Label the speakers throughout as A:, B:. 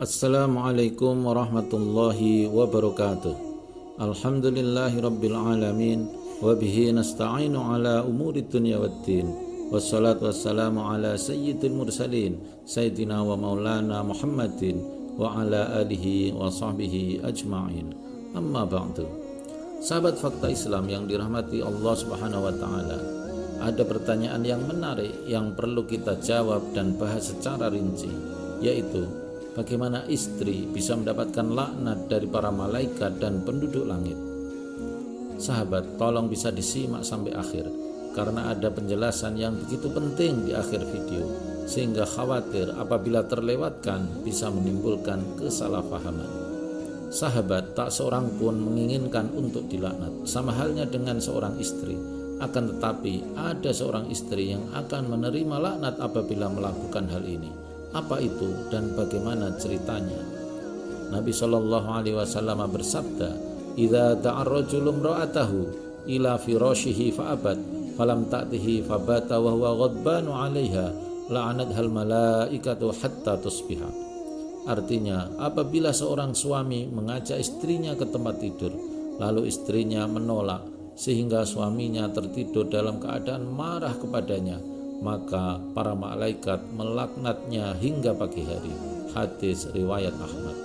A: Assalamualaikum warahmatullahi wabarakatuh. Alhamdulillahi rabbil alamin. Wabihi nasta'inu ala umuri dunya waddin. Wassalatu wassalamu ala sayyidil mursalin Sayyidina wa maulana Muhammadin wa ala alihi wa sahbihi ajma'in. Amma ba'du. Sahabat Fakta Islam yang dirahmati Allah subhanahu wa ta'ala, ada pertanyaan yang menarik yang perlu kita jawab dan bahas secara rinci, yaitu bagaimana istri bisa mendapatkan laknat dari para malaikat dan penduduk langit. Sahabat, tolong bisa disimak sampai akhir, karena ada penjelasan yang begitu penting di akhir video, sehingga khawatir apabila terlewatkan bisa menimbulkan kesalahpahaman. Sahabat, tak seorang pun menginginkan untuk dilaknat, sama halnya dengan seorang istri. Akan tetapi ada seorang istri yang akan menerima laknat apabila melakukan hal ini. Apa itu dan bagaimana ceritanya? Nabi SAW bersabda, "Idza ta'arrajulu imra'atahu ila firashihi fa'abat, falam ta'tihi fabata wa huwa ghadbanu 'alaiha, la'anathal malaikatu hatta tusbiha." Artinya, apabila seorang suami mengajak istrinya ke tempat tidur, lalu istrinya menolak sehingga suaminya tertidur dalam keadaan marah kepadanya, maka para malaikat melaknatnya hingga pagi hari. Hadis riwayat Ahmad.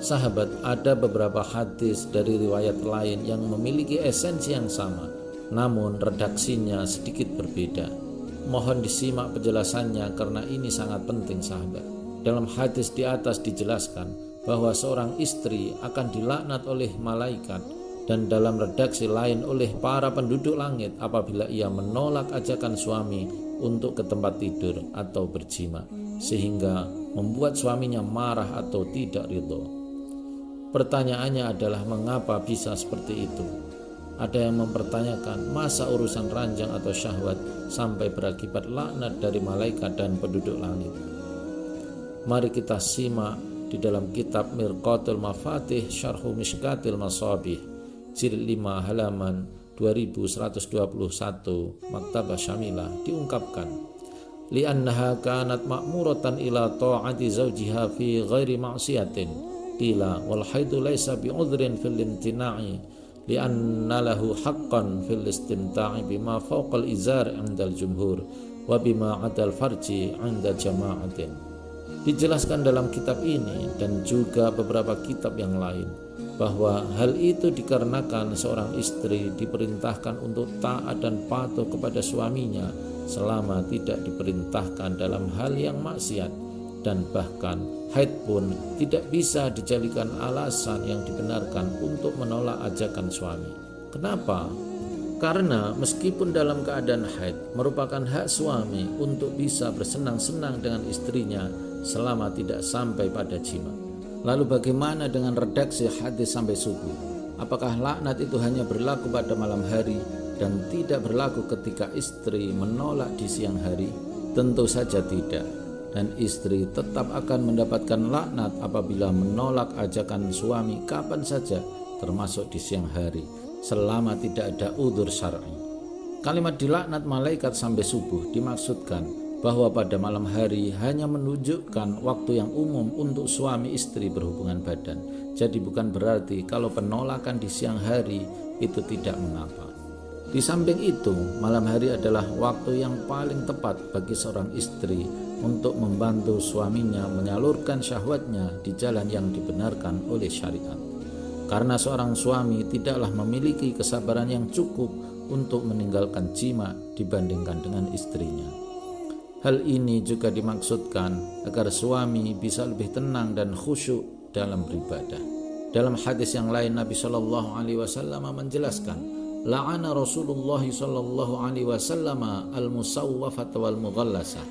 A: Sahabat, ada beberapa hadis dari riwayat lain yang memiliki esensi yang sama, namun redaksinya sedikit berbeda. Mohon disimak penjelasannya karena ini sangat penting, sahabat. Dalam hadis di atas dijelaskan bahwa seorang istri akan dilaknat oleh malaikat, dan dalam redaksi lain oleh para penduduk langit apabila ia menolak ajakan suami untuk ke tempat tidur atau berjima, sehingga membuat suaminya marah atau tidak ridho. Pertanyaannya adalah mengapa bisa seperti itu? Ada yang mempertanyakan, masa urusan ranjang atau syahwat sampai berakibat laknat dari malaikat dan penduduk langit? Mari kita simak di dalam kitab Mirqatul Mafatih Syarhu Mishkatil Masabih, jilid 5 halaman 2121 Maktabah Syamilah, diungkapkan, li'annaha kanat ma'muratan ila ta'ati zawjiha fi ghairi ma'siyatin, qila wal haidu laysa bi'udhrin fil imtina'i li'anna lahu haqqan fil istimta'i bima fawqal izar 'indal jumhur wa bima 'adal farji 'inda jama'atin. Dijelaskan dalam kitab ini dan juga beberapa kitab yang lain bahwa hal itu dikarenakan seorang istri diperintahkan untuk taat dan patuh kepada suaminya selama tidak diperintahkan dalam hal yang maksiat, dan bahkan haid pun tidak bisa dijadikan alasan yang dibenarkan untuk menolak ajakan suami. Kenapa? Karena meskipun dalam keadaan haid merupakan hak suami untuk bisa bersenang-senang dengan istrinya selama tidak sampai pada jima. Lalu bagaimana dengan redaksi hadis sampai subuh? Apakah laknat itu hanya berlaku pada malam hari dan tidak berlaku ketika istri menolak di siang hari? Tentu saja tidak. Dan istri tetap akan mendapatkan laknat apabila menolak ajakan suami kapan saja, termasuk di siang hari, selama tidak ada udzur syar'i. Kalimat dilaknat malaikat sampai subuh dimaksudkan bahwa pada malam hari hanya menunjukkan waktu yang umum untuk suami istri berhubungan badan. Jadi bukan berarti kalau penolakan di siang hari itu tidak mengapa. Di samping itu, malam hari adalah waktu yang paling tepat bagi seorang istri untuk membantu suaminya menyalurkan syahwatnya di jalan yang dibenarkan oleh syariat. Karena seorang suami tidaklah memiliki kesabaran yang cukup untuk meninggalkan jima dibandingkan dengan istrinya. Hal ini juga dimaksudkan agar suami bisa lebih tenang dan khusyuk dalam beribadah. Dalam hadis yang lain Nabi SAW menjelaskan, la'ana Rasulullah SAW al-musawwafat wal mughallasah.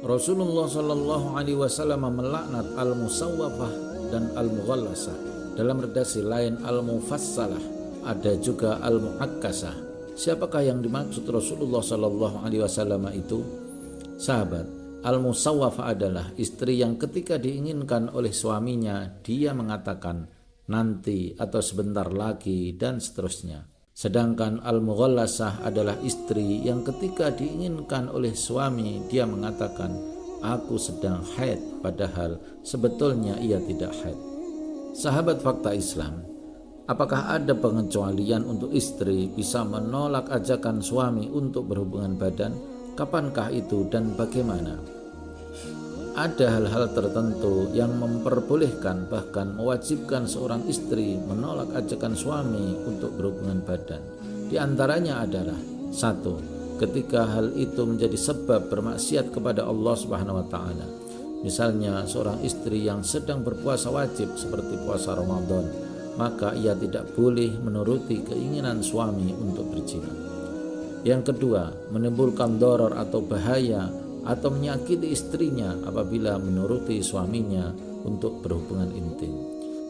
A: Rasulullah SAW melaknat al-musawwafah dan al-mughallasah. Dalam redaksi lain al-mufassalah, ada juga al-muakkasah. Siapakah yang dimaksud Rasulullah SAW itu? Sahabat, al-musawwafah adalah istri yang ketika diinginkan oleh suaminya, dia mengatakan nanti atau sebentar lagi dan seterusnya. Sedangkan al-mughallasah adalah istri yang ketika diinginkan oleh suami, dia mengatakan aku sedang haid, padahal sebetulnya ia tidak haid. Sahabat fakta Islam, apakah ada pengecualian untuk istri bisa menolak ajakan suami untuk berhubungan badan? Kapankah itu dan bagaimana? Ada hal-hal tertentu yang memperbolehkan bahkan mewajibkan seorang istri menolak ajakan suami untuk berhubungan badan. Di antaranya adalah: 1. Ketika hal itu menjadi sebab bermaksiat kepada Allah Subhanahu wa taala. Misalnya seorang istri yang sedang berpuasa wajib seperti puasa Ramadan, maka ia tidak boleh menuruti keinginan suami untuk berzina. Yang kedua, menimbulkan doror atau bahaya atau menyakiti istrinya apabila menuruti suaminya untuk berhubungan intim.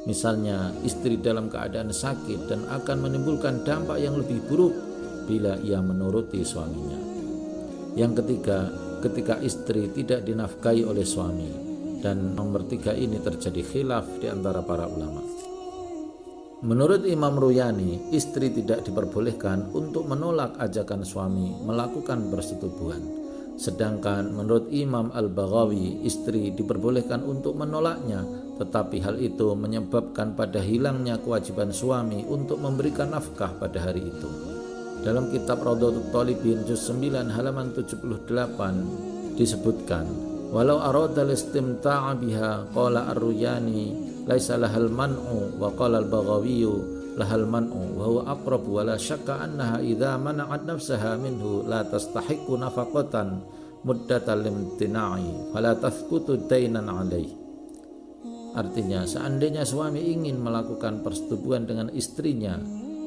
A: Misalnya istri dalam keadaan sakit dan akan menimbulkan dampak yang lebih buruk bila ia menuruti suaminya. Yang ketiga, ketika istri tidak dinafkahi oleh suami. Dan nomor 3 ini terjadi khilaf di antara para ulama. Menurut Imam Ruyani, istri tidak diperbolehkan untuk menolak ajakan suami melakukan persetubuhan. Sedangkan menurut Imam Al-Baghawi, istri diperbolehkan untuk menolaknya, tetapi hal itu menyebabkan pada hilangnya kewajiban suami untuk memberikan nafkah pada hari itu. Dalam kitab Raudhatul Thalibin juz 9 halaman 78 disebutkan, walau aradal istimta'a biha qala Ar-Ruyani laisa lahal man'u wa qala Al-Baghawi lahal man'u wa huwa aqrab wa la syakka annaha idza mana'at nafsaha minhu la tastahiqu nafaqatan muddatal limtina'i fala tathbutu dainan 'alaih. Artinya, seandainya suami ingin melakukan persetubuhan dengan istrinya,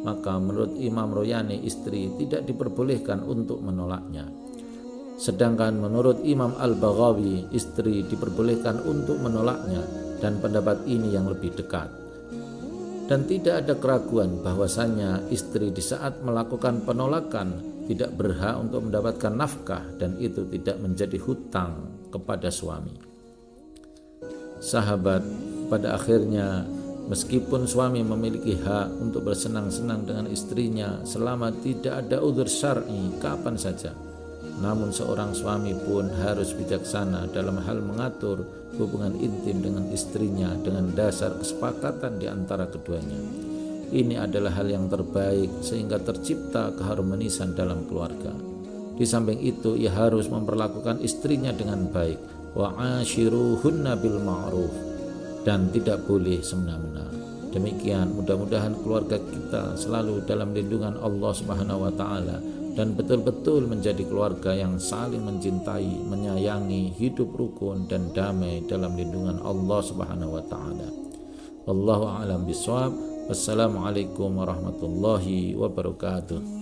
A: maka menurut Imam Royani istri tidak diperbolehkan untuk menolaknya. Sedangkan menurut Imam Al-Baghawi istri diperbolehkan untuk menolaknya, dan pendapat ini yang lebih dekat. Dan tidak ada keraguan bahwasanya istri di saat melakukan penolakan tidak berhak untuk mendapatkan nafkah dan itu tidak menjadi hutang kepada suami. Sahabat, pada akhirnya meskipun suami memiliki hak untuk bersenang-senang dengan istrinya selama tidak ada udzur syar'i kapan saja, namun seorang suami pun harus bijaksana dalam hal mengatur hubungan intim dengan istrinya dengan dasar kesepakatan di antara keduanya. Ini adalah hal yang terbaik sehingga tercipta keharmonisan dalam keluarga. Di samping itu, ia harus memperlakukan istrinya dengan baik, wa ashiruhunna bil ma'ruf, dan tidak boleh semena-mena. Demikian, mudah-mudahan keluarga kita selalu dalam lindungan Allah Subhanahu wa taala dan betul-betul menjadi keluarga yang saling mencintai, menyayangi, hidup rukun dan damai dalam lindungan Allah Subhanahu wa taala. Wallahu a'lam bishawab. Wassalamualaikum warahmatullahi wabarakatuh.